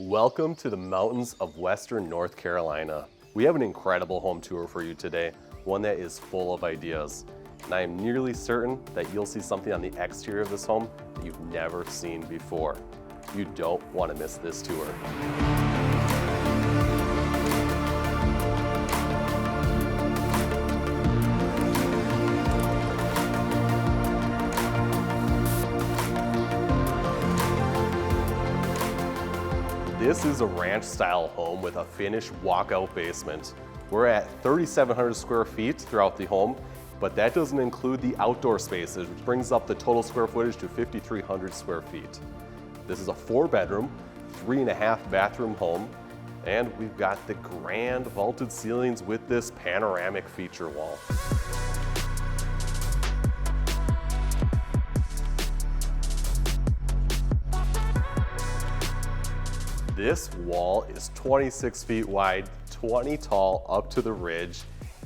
Welcome to the mountains of Western North Carolina. We have an incredible home tour for you today, one that is full of ideas. And I am nearly certain that you'll see something on the exterior of this home that you've never seen before. You don't want to miss this tour. This is a ranch-style home with a finished walkout basement. We're at 3,700 square feet throughout the home, but that doesn't include the outdoor spaces, which brings up the total square footage to 5,300 square feet. This is a 4-bedroom, 3.5 bathroom home, and we've got the grand vaulted ceilings with this panoramic feature wall. This wall is 26 feet wide, 20 tall up to the ridge,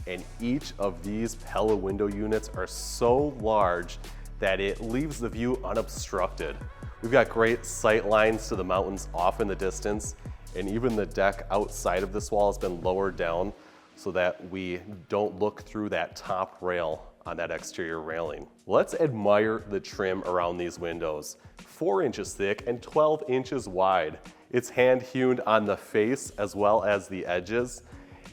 and each of these Pella window units are so large that it leaves the view unobstructed. We've got great sight lines to the mountains off in the distance, and even the deck outside of this wall has been lowered down so that we don't look through that top rail on that exterior railing. Let's admire the trim around these windows. 4 inches thick and 12 inches wide. It's hand hewn on the face as well as the edges,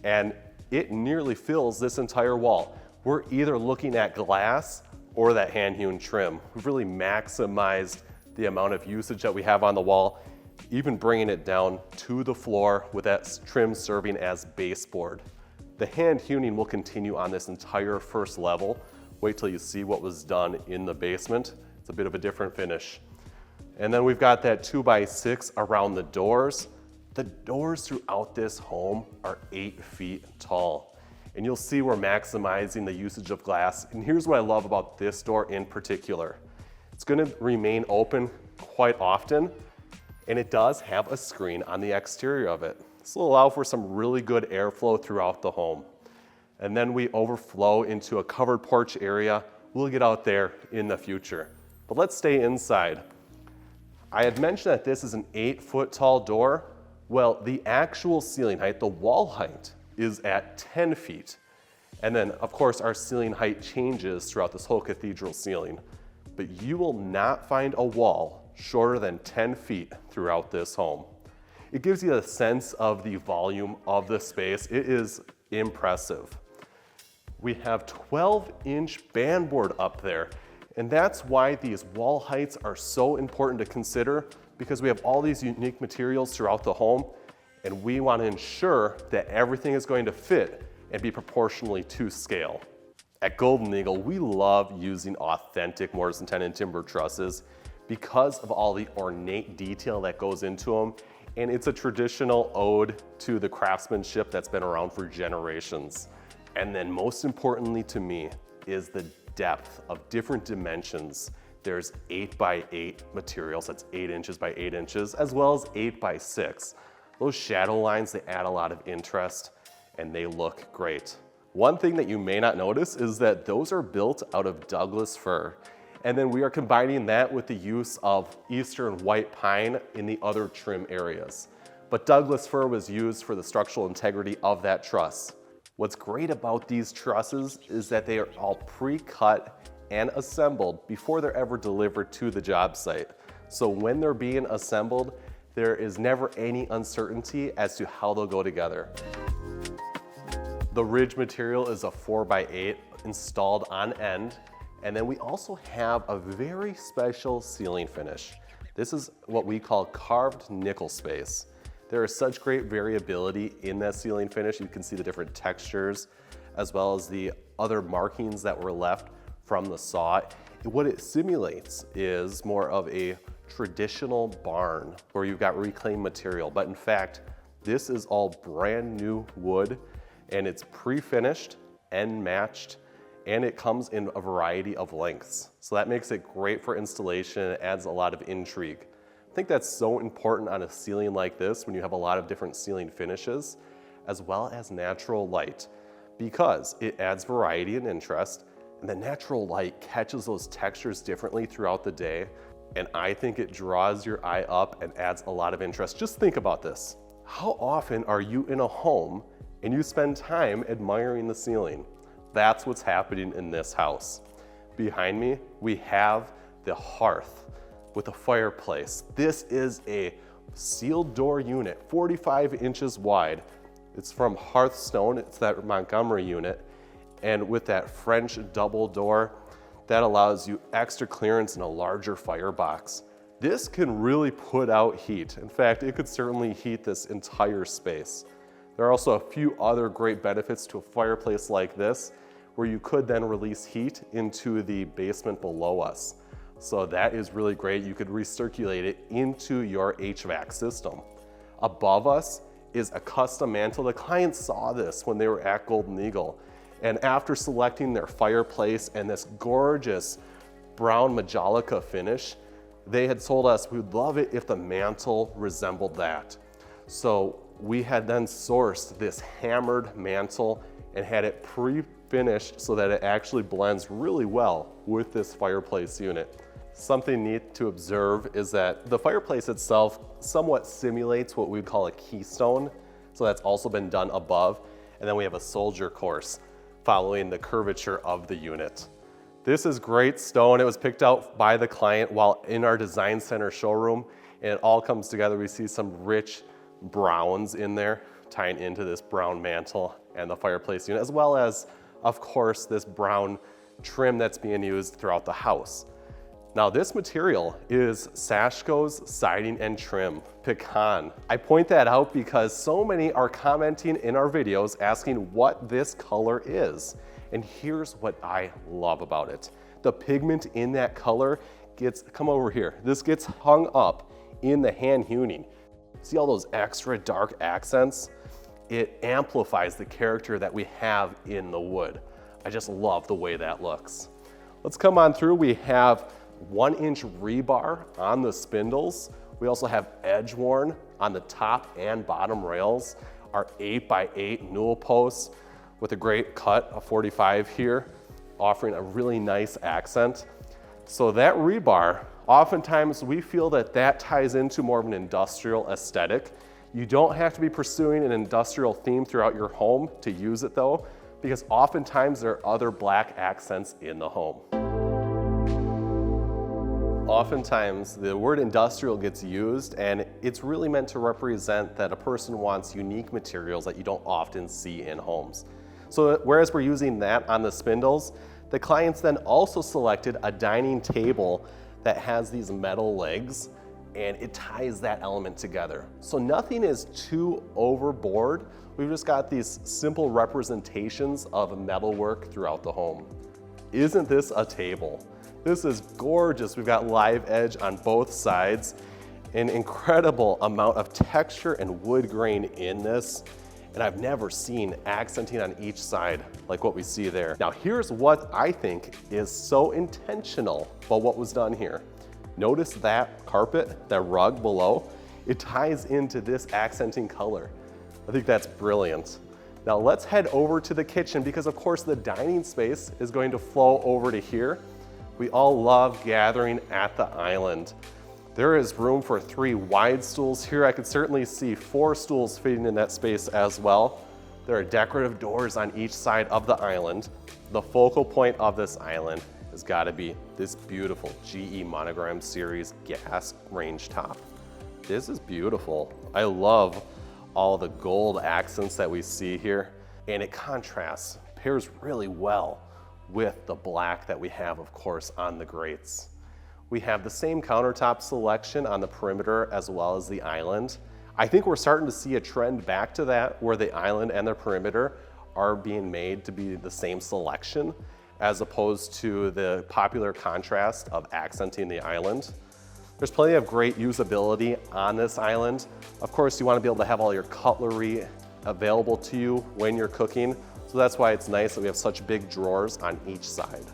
and it nearly fills this entire wall. We're either looking at glass or that hand hewn trim. We've really maximized the amount of usage that we have on the wall, even bringing it down to the floor with that trim serving as baseboard. The hand hewing will continue on this entire first level. Wait till you see what was done in the basement. It's a bit of a different finish. And then we've got that 2x6 around the doors. The doors throughout this home are 8 feet tall. And you'll see we're maximizing the usage of glass. And here's what I love about this door in particular. It's gonna remain open quite often, and it does have a screen on the exterior of it. This will allow for some really good airflow throughout the home. And then we overflow into a covered porch area. We'll get out there in the future. But let's stay inside. I had mentioned that this is an 8-foot tall door. Well, the actual ceiling height, the wall height, is at 10 feet. And then, of course, our ceiling height changes throughout this whole cathedral ceiling. But you will not find a wall shorter than 10 feet throughout this home. It gives you a sense of the volume of the space. It is impressive. We have 12-inch bandboard up there. And that's why these wall heights are so important to consider, because we have all these unique materials throughout the home, and we want to ensure that everything is going to fit and be proportionally to scale. At Golden Eagle, we love using authentic mortise and tenon timber trusses because of all the ornate detail that goes into them, and it's a traditional ode to the craftsmanship that's been around for generations. And then most importantly to me is the depth of different dimensions. There's 8x8 materials, that's 8 inches by 8 inches, as well as 8x6. Those shadow lines, they add a lot of interest and they look great. One thing that you may not notice is that those are built out of Douglas fir. And then we are combining that with the use of eastern white pine in the other trim areas. But Douglas fir was used for the structural integrity of that truss. What's great about these trusses is that they are all pre-cut and assembled before they're ever delivered to the job site. So when they're being assembled, there is never any uncertainty as to how they'll go together. The ridge material is a 4x8 installed on end. And then we also have a very special ceiling finish. This is what we call carved nickel space. There is such great variability in that ceiling finish. You can see the different textures as well as the other markings that were left from the saw. What it simulates is more of a traditional barn where you've got reclaimed material. But in fact, this is all brand new wood, and it's pre-finished and matched, and it comes in a variety of lengths. So that makes it great for installation. It adds a lot of intrigue. I think that's so important on a ceiling like this when you have a lot of different ceiling finishes, as well as natural light, because it adds variety and interest, and the natural light catches those textures differently throughout the day. and I think it draws your eye up and adds a lot of interest. Just think about this. How often are you in a home and you spend time admiring the ceiling? That's what's happening in this house. Behind me, we have the hearth with a fireplace. This is a sealed door unit, 45 inches wide. It's from Hearthstone, it's that Montgomery unit. And with that French double door, that allows you extra clearance in a larger firebox. This can really put out heat. In fact, it could certainly heat this entire space. There are also a few other great benefits to a fireplace like this, where you could then release heat into the basement below us. So that is really great. You could recirculate it into your HVAC system. Above us is a custom mantle. The client saw this when they were at Golden Eagle. And after selecting their fireplace and this gorgeous brown Majolica finish, they had told us we'd love it if the mantle resembled that. So we had then sourced this hammered mantle and had it pre-finished so that it actually blends really well with this fireplace unit. Something neat to observe is that the fireplace itself somewhat simulates what we'd call a keystone. So that's also been done above. And then we have a soldier course following the curvature of the unit. This is great stone. It was picked out by the client while in our design center showroom, and it all comes together. We see some rich browns in there tying into this brown mantle and the fireplace unit, as well as, of course, this brown trim that's being used throughout the house. Now this material is Sashko's siding and trim, pecan. I point that out because so many are commenting in our videos asking what this color is. And here's what I love about it. The pigment in that color come over here. This gets hung up in the hand hewing. See all those extra dark accents? It amplifies the character that we have in the wood. I just love the way that looks. Let's come on through. We have 1-inch rebar on the spindles. We also have edge worn on the top and bottom rails. Our 8x8 newel posts with a great cut of 45 here, offering a really nice accent. So that rebar, oftentimes we feel that that ties into more of an industrial aesthetic. You don't have to be pursuing an industrial theme throughout your home to use it though, because oftentimes there are other black accents in the home. Oftentimes the word industrial gets used and it's really meant to represent that a person wants unique materials that you don't often see in homes. So whereas we're using that on the spindles, the clients then also selected a dining table that has these metal legs and it ties that element together. So nothing is too overboard. We've just got these simple representations of metalwork throughout the home. Isn't this a table? This is gorgeous. We've got live edge on both sides, an incredible amount of texture and wood grain in this, and I've never seen accenting on each side like what we see there. Now here's what I think is so intentional about what was done here. Notice that carpet, that rug below, it ties into this accenting color. I think that's brilliant. Now let's head over to the kitchen because of course the dining space is going to flow over to here. We all love gathering at the island. There is room for 3 wide stools here. I could certainly see 4 stools fitting in that space as well. There are decorative doors on each side of the island. The focal point of this island has got to be this beautiful GE Monogram Series gas range top. This is beautiful. I love all the gold accents that we see here, and it contrasts, pairs really well with the black that we have, of course, on the grates. We have the same countertop selection on the perimeter as well as the island. I think we're starting to see a trend back to that where the island and the perimeter are being made to be the same selection as opposed to the popular contrast of accenting the island. There's plenty of great usability on this island. Of course, you want to be able to have all your cutlery available to you when you're cooking. So that's why it's nice that we have such big drawers on each side.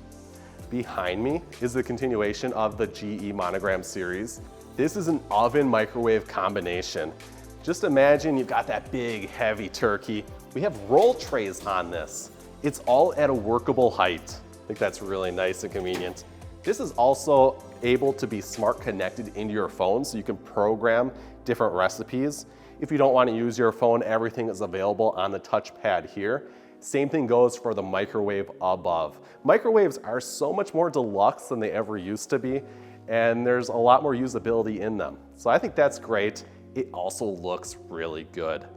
Behind me is the continuation of the GE Monogram series. This is an oven microwave combination. Just imagine you've got that big heavy turkey. We have roll trays on this. It's all at a workable height. I think that's really nice and convenient. This is also able to be smart connected into your phone, so you can program different recipes. If you don't want to use your phone, everything is available on the touchpad here. Same thing goes for the microwave above. Microwaves are so much more deluxe than they ever used to be, and there's a lot more usability in them. So I think that's great. It also looks really good.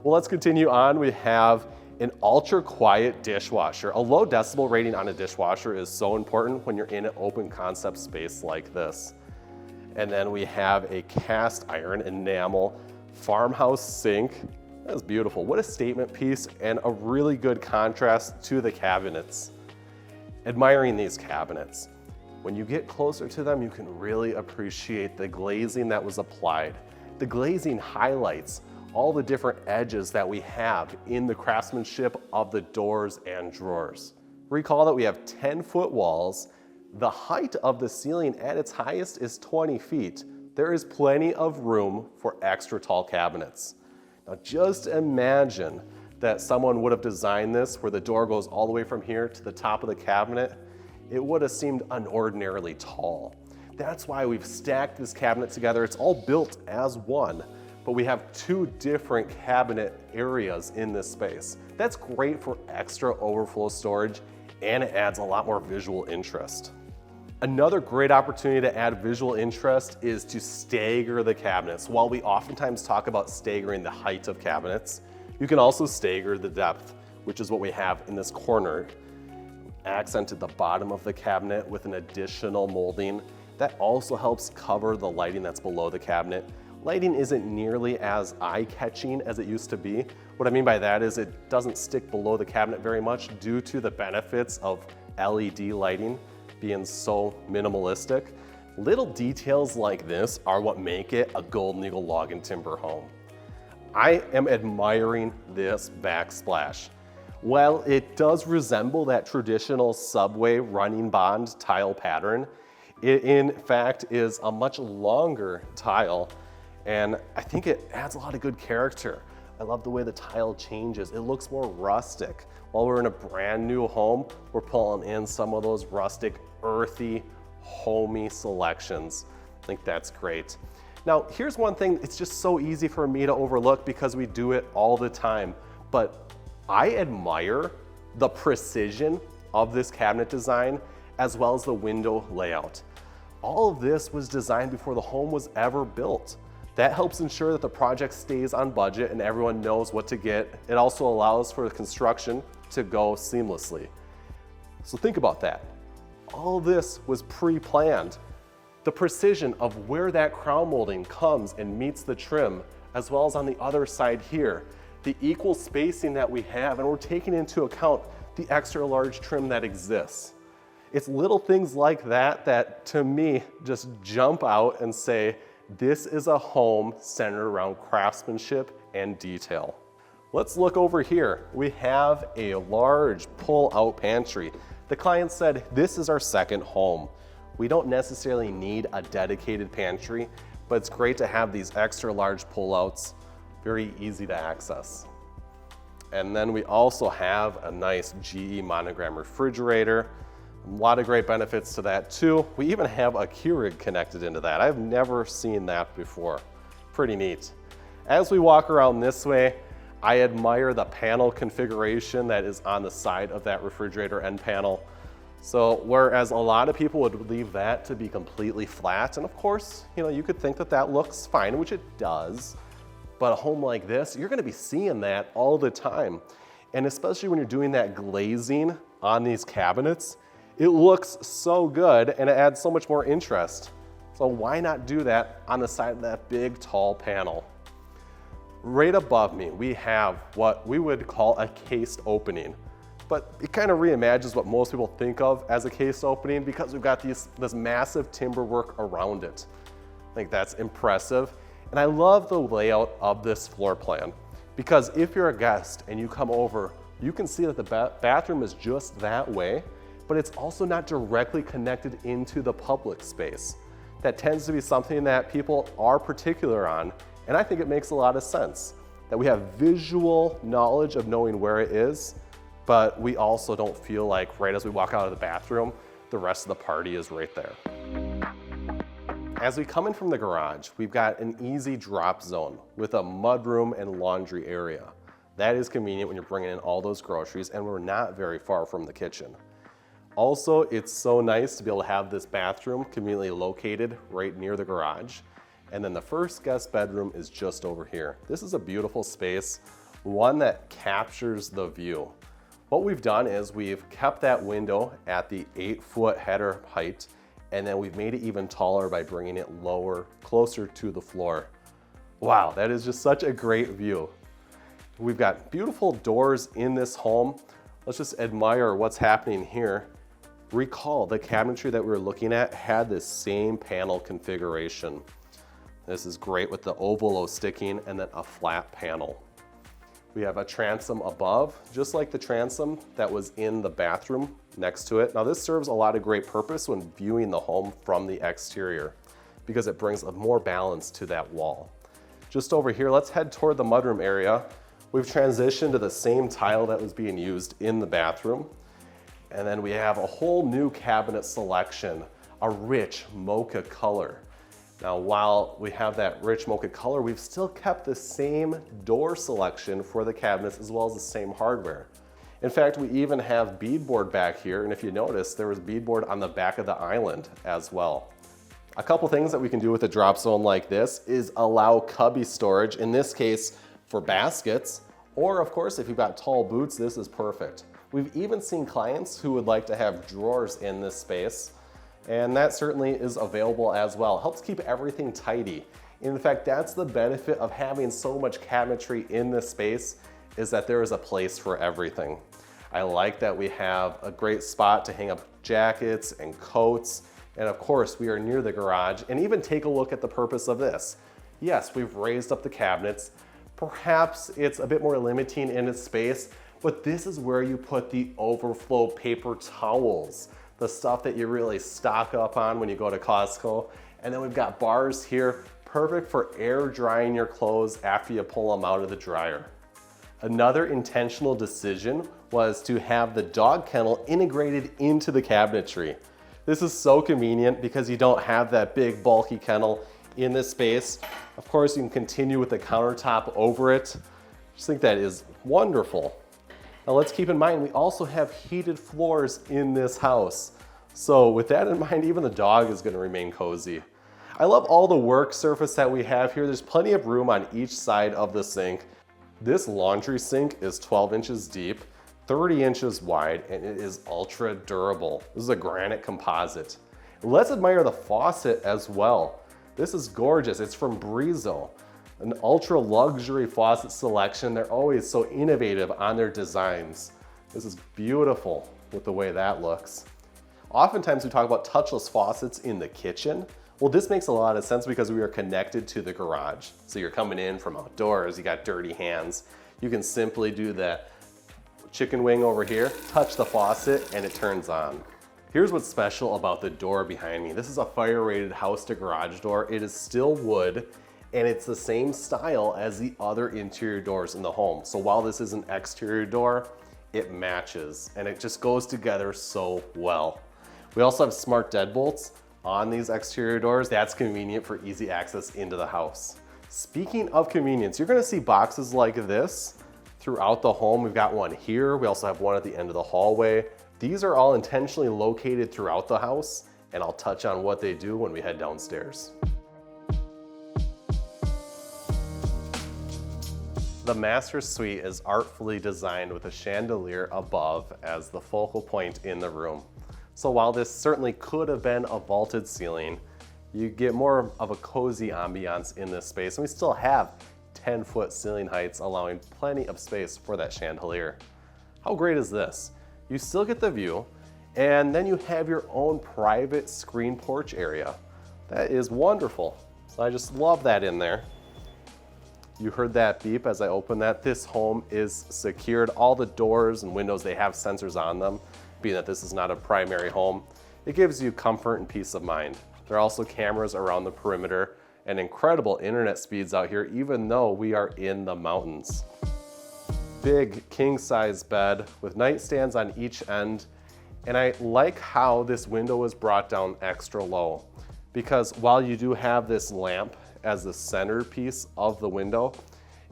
Well, let's continue on. We have an ultra quiet dishwasher. A low decibel rating on a dishwasher is so important when you're in an open concept space like this. And then we have a cast iron enamel farmhouse sink. That's beautiful. What a statement piece and a really good contrast to the cabinets. Admiring these cabinets. When you get closer to them, you can really appreciate the glazing that was applied. The glazing highlights all the different edges that we have in the craftsmanship of the doors and drawers. Recall that we have 10-foot walls. The height of the ceiling at its highest is 20 feet. There is plenty of room for extra tall cabinets. Now just imagine that someone would have designed this where the door goes all the way from here to the top of the cabinet. It would have seemed unordinarily tall. That's why we've stacked this cabinet together. It's all built as one, but we have two different cabinet areas in this space. That's great for extra overflow storage, and it adds a lot more visual interest. Another great opportunity to add visual interest is to stagger the cabinets. While we oftentimes talk about staggering the height of cabinets, you can also stagger the depth, which is what we have in this corner. Accented the bottom of the cabinet with an additional molding. That also helps cover the lighting that's below the cabinet. Lighting isn't nearly as eye-catching as it used to be. What I mean by that is it doesn't stick below the cabinet very much due to the benefits of LED lighting being so minimalistic. Little details like this are what make it a Golden Eagle Log and Timber home. I am admiring this backsplash. While it does resemble that traditional subway running bond tile pattern, it in fact is a much longer tile, and I think it adds a lot of good character. I love the way the tile changes. It looks more rustic. While we're in a brand new home, we're pulling in some of those rustic, earthy, homey selections. I think that's great. Now, here's one thing, it's just so easy for me to overlook because we do it all the time, but I admire the precision of this cabinet design as well as the window layout. All of this was designed before the home was ever built. That helps ensure that the project stays on budget and everyone knows what to get. It also allows for the construction to go seamlessly. So think about that. All of this was pre-planned. The precision of where that crown molding comes and meets the trim, as well as on the other side here, the equal spacing that we have, and we're taking into account the extra large trim that exists. It's little things like that that to me just jump out and say, this is a home centered around craftsmanship and detail. Let's look over here. We have a large pull-out pantry. The client said, this is our second home. We don't necessarily need a dedicated pantry, but it's great to have these extra large pull-outs, very easy to access. And then we also have a nice GE monogram refrigerator. A lot of great benefits to that too. We even have a Keurig connected into that. I've never seen that before. Pretty neat. As we walk around this way, I admire the panel configuration that is on the side of that refrigerator end panel. So whereas a lot of people would leave that to be completely flat, and of course, you could think that that looks fine, which it does, but a home like this, you're gonna be seeing that all the time. And especially when you're doing that glazing on these cabinets, it looks so good and it adds so much more interest. So why not do that on the side of that big, tall panel? Right above me, we have what we would call a cased opening, but it kind of reimagines what most people think of as a cased opening because we've got this massive timber work around it. I think that's impressive. And I love the layout of this floor plan because if you're a guest and you come over, you can see that the bathroom is just that way, but it's also not directly connected into the public space. That tends to be something that people are particular on, and I think it makes a lot of sense that we have visual knowledge of knowing where it is, but we also don't feel like right as we walk out of the bathroom, the rest of the party is right there. As we come in from the garage, we've got an easy drop zone with a mudroom and laundry area. That is convenient when you're bringing in all those groceries, and we're not very far from the kitchen. Also, it's so nice to be able to have this bathroom conveniently located right near the garage. And then the first guest bedroom is just over here. This is a beautiful space, one that captures the view. What we've done is we've kept that window at the 8-foot header height, and then we've made it even taller by bringing it lower, closer to the floor. Wow, that is just such a great view. We've got beautiful doors in this home. Let's just admire what's happening here. Recall the cabinetry that we were looking at had this same panel configuration. This is great with the ovalo sticking and then a flat panel. We have a transom above, just like the transom that was in the bathroom next to it. Now this serves a lot of great purpose when viewing the home from the exterior because it brings a more balance to that wall. Just over here, let's head toward the mudroom area. We've transitioned to the same tile that was being used in the bathroom. And then we have a whole new cabinet selection, a rich mocha color. Now, while we have that rich mocha color, we've still kept the same door selection for the cabinets as well as the same hardware. In fact, we even have beadboard back here, and if you notice, there was beadboard on the back of the island as well. A couple things that we can do with a drop zone like this is allow cubby storage, in this case for baskets, or of course, if you've got tall boots, this is perfect. We've even seen clients who would like to have drawers in this space, and that certainly is available as well. Helps keep everything tidy. In fact, that's the benefit of having so much cabinetry in this space, is that there is a place for everything. I like that we have a great spot to hang up jackets and coats, and of course we are near the garage. And even take a look at the purpose of this. Yes, we've raised up the cabinets. Perhaps it's a bit more limiting in its space, but this is where you put the overflow paper towels, the stuff that you really stock up on when you go to Costco. And then we've got bars here, perfect for air drying your clothes after you pull them out of the dryer. Another intentional decision was to have the dog kennel integrated into the cabinetry. This is so convenient because you don't have that big bulky kennel in this space. Of course, you can continue with the countertop over it. I just think that is wonderful. Now let's keep in mind, we also have heated floors in this house. So with that in mind, even the dog is going to remain cozy. I love all the work surface that we have here. There's plenty of room on each side of the sink. This laundry sink is 12 inches deep, 30 inches wide, and it is ultra durable. This is a granite composite. Let's admire the faucet as well. This is gorgeous. It's from Brizo. An ultra luxury faucet selection. They're always so innovative on their designs. This is beautiful with the way that looks. Oftentimes we talk about touchless faucets in the kitchen. Well, this makes a lot of sense because we are connected to the garage. So you're coming in from outdoors, you got dirty hands. You can simply do the chicken wing over here, touch the faucet, and it turns on. Here's what's special about the door behind me. This is a fire-rated house to garage door. It is still wood, and it's the same style as the other interior doors in the home. So while this is an exterior door, it matches and it just goes together so well. We also have smart deadbolts on these exterior doors. That's convenient for easy access into the house. Speaking of convenience, you're gonna see boxes like this throughout the home. We've got one here. We also have one at the end of the hallway. These are all intentionally located throughout the house, and I'll touch on what they do when we head downstairs. The master suite is artfully designed with a chandelier above as the focal point in the room. So while this certainly could have been a vaulted ceiling, you get more of a cozy ambiance in this space, and we still have 10-foot ceiling heights, allowing plenty of space for that chandelier. How great is this? You still get the view, and then you have your own private screen porch area. That is wonderful. So I just love that in there. You heard that beep as I opened that. This home is secured. All the doors and windows, they have sensors on them, being that this is not a primary home. It gives you comfort and peace of mind. There are also cameras around the perimeter and incredible internet speeds out here, even though we are in the mountains. Big king-size bed with nightstands on each end. And I like how this window was brought down extra low. because while you do have this lamp as the centerpiece of the window,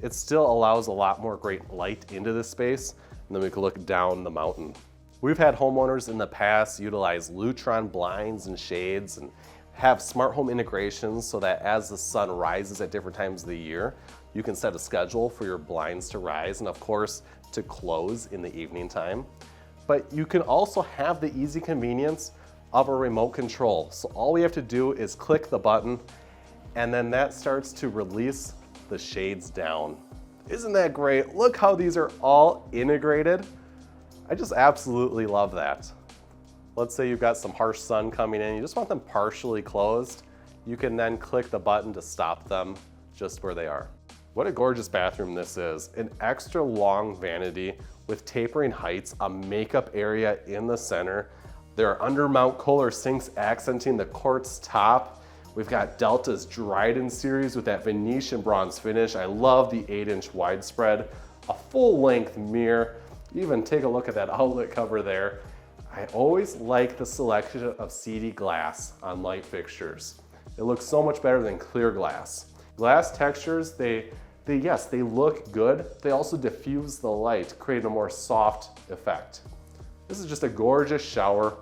it still allows a lot more great light into this space, and then we can look down the mountain. We've had homeowners in the past utilize Lutron blinds and shades and have smart home integrations so that as the sun rises at different times of the year, you can set a schedule for your blinds to rise and of course to close in the evening time. But you can also have the easy convenience of a remote control. So all we have to do is click the button and then that starts to release the shades down. Isn't that great? Look how these are all integrated. I just absolutely love that. Let's say you've got some harsh sun coming in, you just want them partially closed. You can then click the button to stop them just where they are. What a gorgeous bathroom this is. An extra long vanity with tapering heights, a makeup area in the center. There are undermount Kohler sinks accenting the quartz top. We've got Delta's Dryden series with that Venetian bronze finish. I love the 8-inch widespread, a full-length mirror. Even take a look at that outlet cover there. I always like the selection of CD glass on light fixtures. It looks so much better than clear glass. Glass textures, yes, they look good. They also diffuse the light, creating a more soft effect. This is just a gorgeous shower.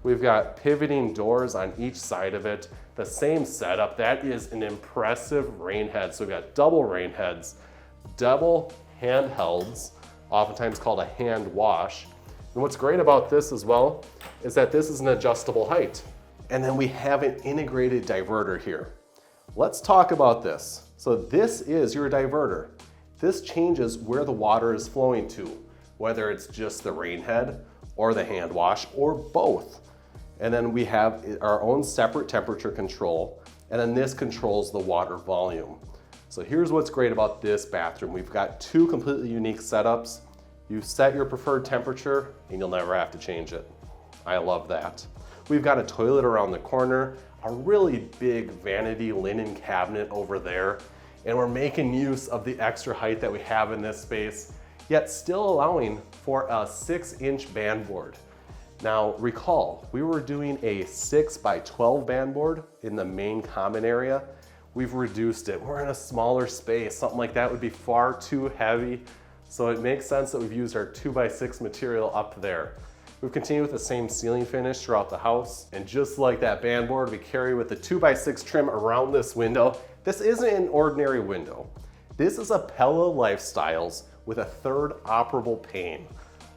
We've got pivoting doors on each side of it. The same setup, that is an impressive rain head. So we've got double rain heads, double handhelds, oftentimes called a hand wash. And what's great about this as well is that this is an adjustable height. And then we have an integrated diverter here. Let's talk about this. So this is your diverter. This changes where the water is flowing to, whether it's just the rain head or the hand wash or both. And then we have our own separate temperature control, and then this controls the water volume. So here's what's great about this bathroom. We've got two completely unique setups. You set your preferred temperature and you'll never have to change it. I love that. We've got a toilet around the corner, a really big vanity linen cabinet over there, and we're making use of the extra height that we have in this space, yet still allowing for a 6-inch band board. Now recall, we were doing a 6x12 band board in the main common area. We've reduced it. We're in a smaller space. Something like that would be far too heavy. So it makes sense that we've used our 2x6 material up there. We've continued with the same ceiling finish throughout the house. And just like that band board, we carry with the 2x6 trim around this window. This isn't an ordinary window. This is a Pella Lifestyles with a third operable pane.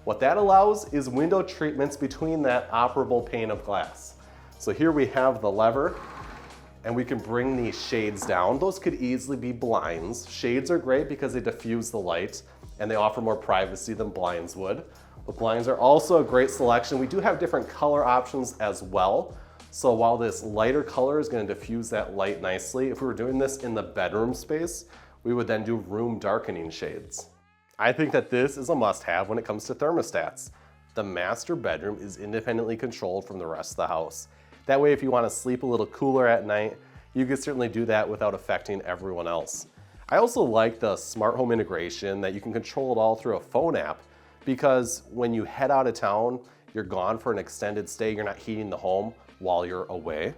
What that allows is window treatments between that operable pane of glass. So here we have the lever, and we can bring these shades down. Those could easily be blinds. Shades are great because they diffuse the light and they offer more privacy than blinds would. But blinds are also a great selection. We do have different color options as well. So while this lighter color is going to diffuse that light nicely, if we were doing this in the bedroom space, we would then do room darkening shades. I think that this is a must-have when it comes to thermostats. The master bedroom is independently controlled from the rest of the house. That way, if you want to sleep a little cooler at night, you can certainly do that without affecting everyone else. I also like the smart home integration that you can control it all through a phone app, because when you head out of town, you're gone for an extended stay, you're not heating the home while you're away.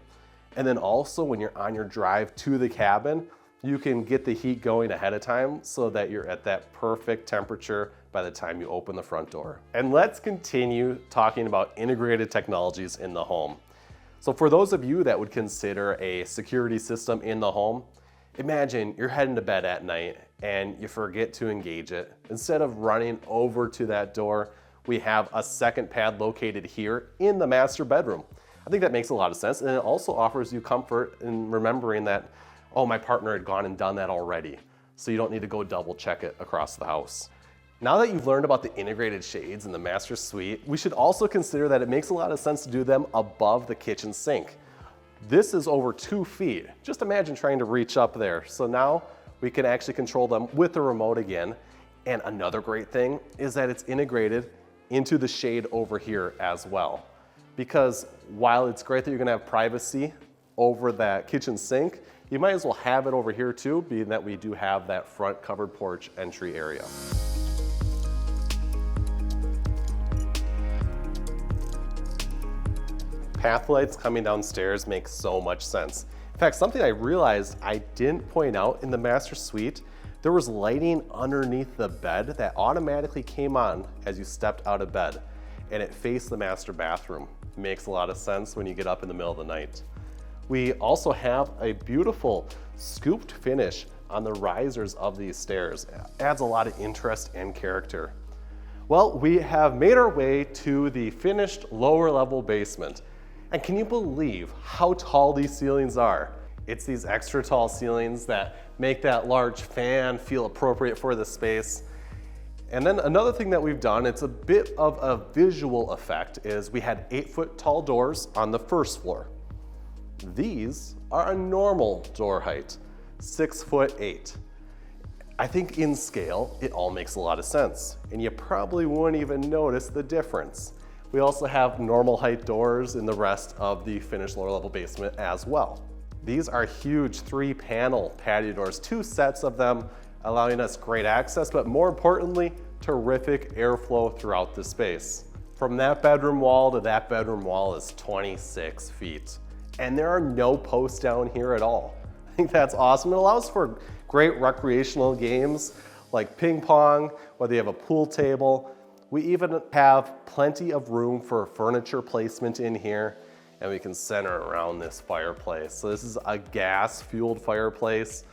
And then also when you're on your drive to the cabin, you can get the heat going ahead of time so that you're at that perfect temperature by the time you open the front door. And let's continue talking about integrated technologies in the home. So for those of you that would consider a security system in the home, imagine you're heading to bed at night and you forget to engage it. Instead of running over to that door, we have a second pad located here in the master bedroom. I think that makes a lot of sense, and it also offers you comfort in remembering that, oh, my partner had gone and done that already, so you don't need to go double check it across the house. Now that you've learned about the integrated shades in the master suite, we should also consider that it makes a lot of sense to do them above the kitchen sink. This is over 2 feet. Just imagine trying to reach up there. So now we can actually control them with the remote again. And another great thing is that it's integrated into the shade over here as well. Because while it's great that you're gonna have privacy over that kitchen sink, you might as well have it over here too, being that we do have that front covered porch entry area. Path lights coming downstairs make so much sense. In fact, something I realized I didn't point out in the master suite, there was lighting underneath the bed that automatically came on as you stepped out of bed, and it faced the master bathroom. Makes a lot of sense when you get up in the middle of the night. We also have a beautiful scooped finish on the risers of these stairs. It adds a lot of interest and character. Well, we have made our way to the finished lower level basement. And can you believe how tall these ceilings are? It's these extra tall ceilings that make that large fan feel appropriate for the space. And then another thing that we've done, it's a bit of a visual effect, is we had 8-foot tall doors on the first floor. These are a normal door height, 6'8". I think in scale, it all makes a lot of sense, and you probably wouldn't even notice the difference. We also have normal height doors in the rest of the finished lower level basement as well. These are huge 3-panel patio doors, 2 sets of them, allowing us great access, but more importantly, terrific airflow throughout the space. From that bedroom wall to that bedroom wall is 26 feet. And there are no posts down here at all. I think that's awesome. It allows for great recreational games like ping pong, whether you have a pool table. We even have plenty of room for furniture placement in here, and we can center around this fireplace. So this is a gas-fueled fireplace,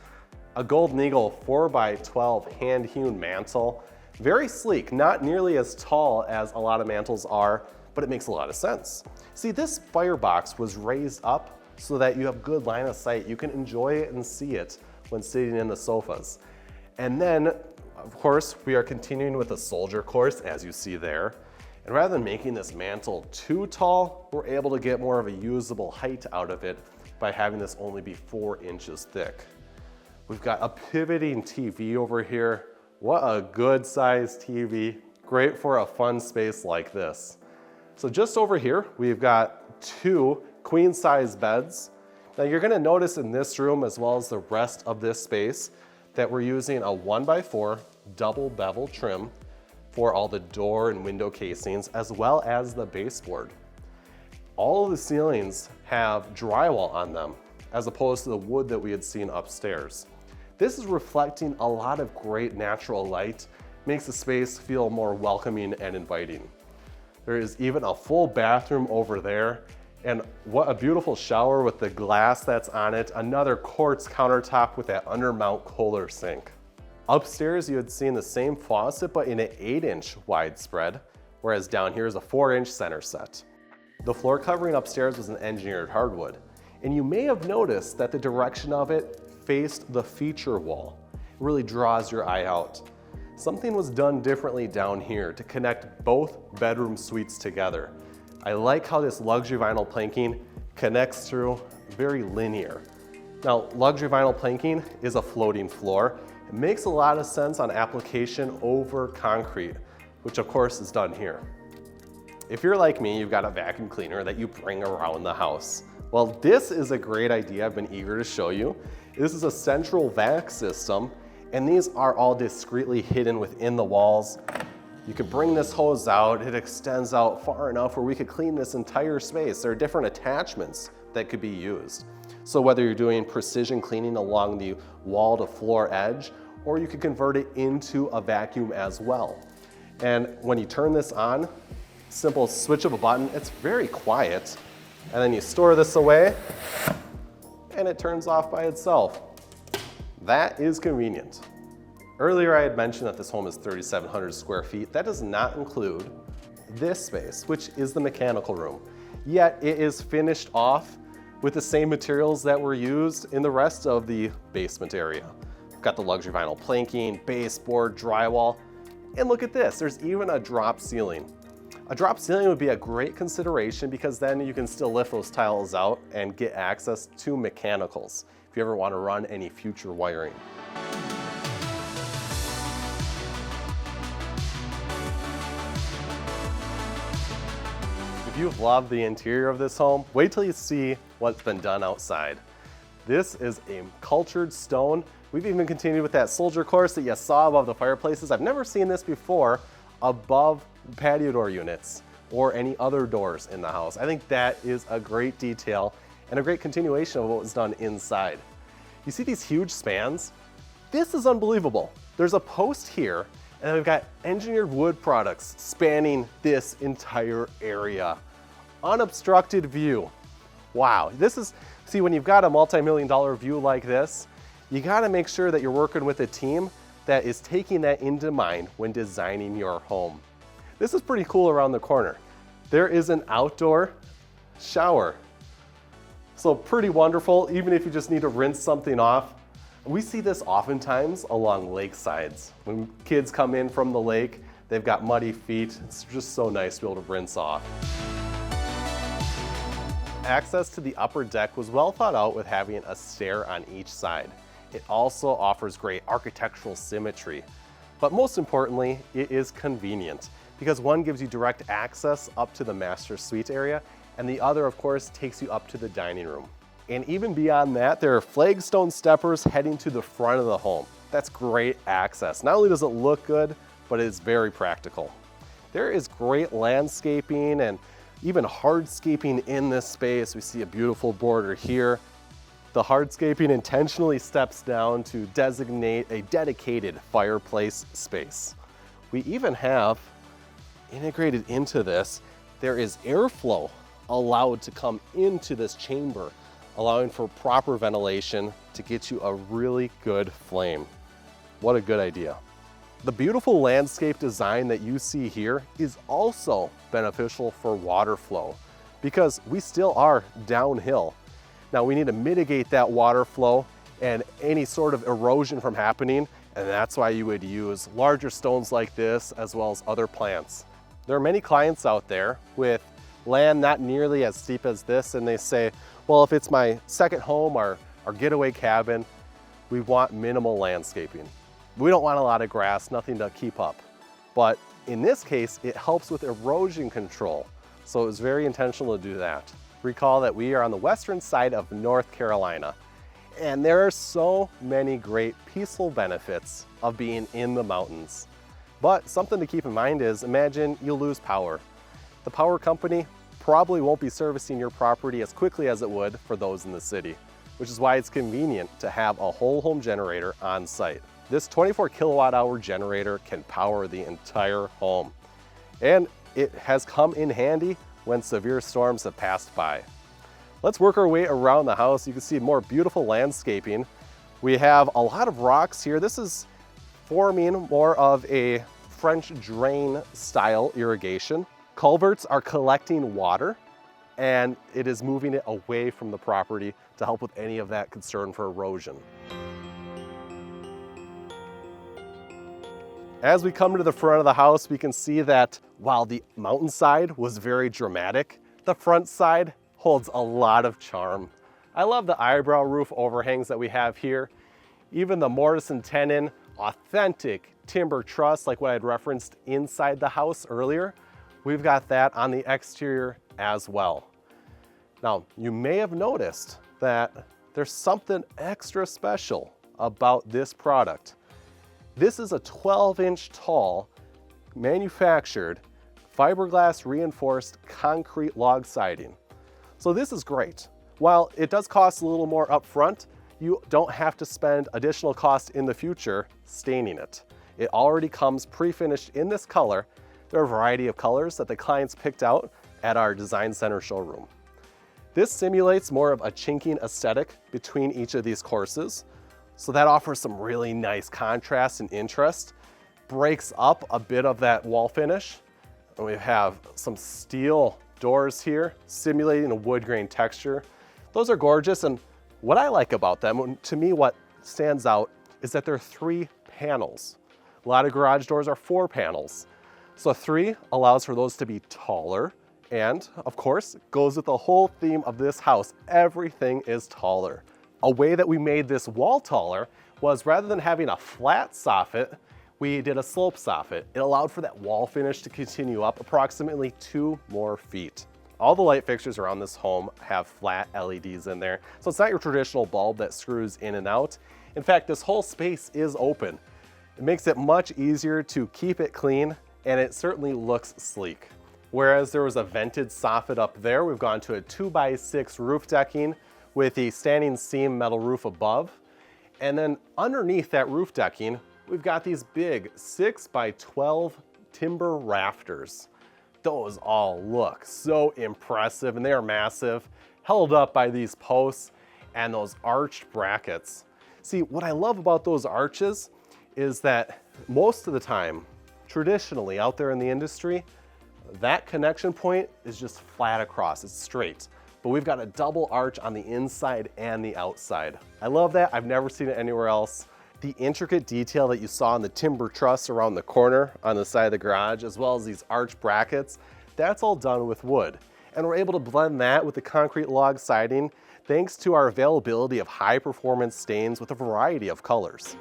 a Golden Eagle 4x12 hand-hewn mantle. Very sleek, not nearly as tall as a lot of mantles are, but it makes a lot of sense. See, this firebox was raised up so that you have good line of sight. You can enjoy it and see it when sitting in the sofas. And then, of course, we are continuing with the soldier course, as you see there. And rather than making this mantle too tall, we're able to get more of a usable height out of it by having this only be 4 inches thick. We've got a pivoting TV over here. What a good sized TV. Great for a fun space like this. So just over here, we've got 2 queen size beds. Now you're gonna notice in this room, as well as the rest of this space, that we're using a 1x4 double bevel trim for all the door and window casings, as well as the baseboard. All of the ceilings have drywall on them, as opposed to the wood that we had seen upstairs. This is reflecting a lot of great natural light, makes the space feel more welcoming and inviting. There is even a full bathroom over there, and what a beautiful shower with the glass that's on it, another quartz countertop with that undermount Kohler sink. Upstairs, you had seen the same faucet, but in an 8-inch widespread, whereas down here is a 4-inch center set. The floor covering upstairs was an engineered hardwood, and you may have noticed that the direction of it faced the feature wall. It really draws your eye out. Something was done differently down here to connect both bedroom suites together. I like how this luxury vinyl planking connects through, very linear. Now, luxury vinyl planking is a floating floor. It makes a lot of sense on application over concrete, which of course is done here. If you're like me, you've got a vacuum cleaner that you bring around the house. Well, this is a great idea I've been eager to show you. This is a central vac system, and these are all discreetly hidden within the walls. You could bring this hose out, it extends out far enough where we could clean this entire space. There are different attachments that could be used. So whether you're doing precision cleaning along the wall to floor edge, or you could convert it into a vacuum as well. And when you turn this on, simple switch of a button, it's very quiet. And then you store this away, and it turns off by itself. That is convenient. Earlier I had mentioned that this home is 3,700 square feet. That does not include this space, which is the mechanical room. Yet it is finished off with the same materials that were used in the rest of the basement area. We've got the luxury vinyl planking, baseboard, drywall, and look at this, there's even a drop ceiling. A drop ceiling would be a great consideration because then you can still lift those tiles out and get access to mechanicals if you ever want to run any future wiring. If you've loved the interior of this home, wait till you see what's been done outside. This is a cultured stone. We've even continued with that soldier course that you saw above the fireplaces. I've never seen this before above patio door units. or any other doors in the house. I think that is a great detail and a great continuation of what was done inside. You see these huge spans? This is unbelievable. There's a post here, and we've got engineered wood products spanning this entire area. Unobstructed view. Wow, see, when you've got a multi-million-dollar view like this, you gotta make sure that you're working with a team that is taking that into mind when designing your home. This is pretty cool around the corner. There is an outdoor shower. So pretty wonderful, even if you just need to rinse something off. We see this oftentimes along lakesides. When kids come in from the lake, they've got muddy feet. It's just so nice to be able to rinse off. Access to the upper deck was well thought out with having a stair on each side. It also offers great architectural symmetry. But most importantly, it is convenient because one gives you direct access up to the master suite area, and the other, of course, takes you up to the dining room. And even beyond that, there are flagstone steppers heading to the front of the home. That's great access. Not only does it look good, but it is very practical. There is great landscaping and even hardscaping in this space. We see a beautiful border here. The hardscaping intentionally steps down to designate a dedicated fireplace space. We even have integrated into this, there is airflow allowed to come into this chamber, allowing for proper ventilation to get you a really good flame. What a good idea. The beautiful landscape design that you see here is also beneficial for water flow because we still are downhill. Now we need to mitigate that water flow and any sort of erosion from happening, and that's why you would use larger stones like this as well as other plants. There are many clients out there with land not nearly as steep as this, and they say, well, if it's my second home or our getaway cabin, we want minimal landscaping. We don't want a lot of grass, nothing to keep up. But in this case, it helps with erosion control. So it was very intentional to do that. Recall that we are on the western side of North Carolina, and there are so many great peaceful benefits of being in the mountains. But something to keep in mind is, imagine you lose power. The power company probably won't be servicing your property as quickly as it would for those in the city, which is why it's convenient to have a whole home generator on site. This 24 kilowatt hour generator can power the entire home, and it has come in handy when severe storms have passed by. Let's work our way around the house. You can see more beautiful landscaping. We have a lot of rocks here. This is forming more of a French drain style irrigation. Culverts are collecting water, and it is moving it away from the property to help with any of that concern for erosion. As we come to the front of the house, we can see that while the mountainside was very dramatic, the front side holds a lot of charm. I love the eyebrow roof overhangs that we have here. Even the mortise and tenon, authentic timber truss like what I had referenced inside the house earlier, we've got that on the exterior as well. Now, you may have noticed that there's something extra special about this product. This is a 12-inch tall, manufactured, fiberglass reinforced concrete log siding. So this is great. While it does cost a little more upfront, you don't have to spend additional cost in the future staining it. It already comes pre-finished in this color. There are a variety of colors that the clients picked out at our design center showroom. This simulates more of a chinking aesthetic between each of these courses. So that offers some really nice contrast and interest, breaks up a bit of that wall finish. And we have some steel doors here, simulating a wood grain texture. Those are gorgeous, and what I like about them, to me what stands out, is that they're 3 panels. A lot of garage doors are 4 panels. So 3 allows for those to be taller, and of course, goes with the whole theme of this house. Everything is taller. A way that we made this wall taller was rather than having a flat soffit, we did a slope soffit. It allowed for that wall finish to continue up approximately 2 more feet. All the light fixtures around this home have flat LEDs in there, so it's not your traditional bulb that screws in and out. In fact, this whole space is open. It makes it much easier to keep it clean, and it certainly looks sleek. Whereas there was a vented soffit up there, we've gone to a 2x6 roof decking with a standing seam metal roof above. And then underneath that roof decking, we've got these big 6x12 timber rafters. Those all look so impressive, and they are massive, held up by these posts and those arched brackets. See, what I love about those arches is that most of the time, traditionally out there in the industry, that connection point is just flat across, it's straight. But we've got a double arch on the inside and the outside. I love that, I've never seen it anywhere else. The intricate detail that you saw in the timber truss around the corner on the side of the garage, as well as these arch brackets, that's all done with wood. And we're able to blend that with the concrete log siding thanks to our availability of high performance stains with a variety of colors.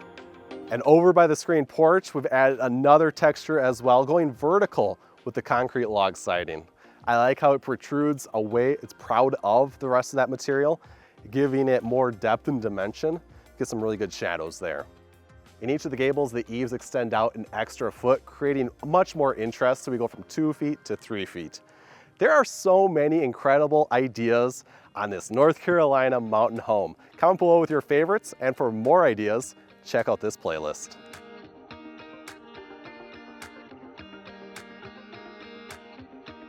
And over by the screen porch, we've added another texture as well, going vertical with the concrete log siding. I like how it protrudes away, it's proud of the rest of that material, giving it more depth and dimension. Get some really good shadows there. In each of the gables, the eaves extend out an extra foot, creating much more interest, so we go from 2 feet to 3 feet. There are so many incredible ideas on this North Carolina mountain home. Comment below with your favorites, and for more ideas, check out this playlist.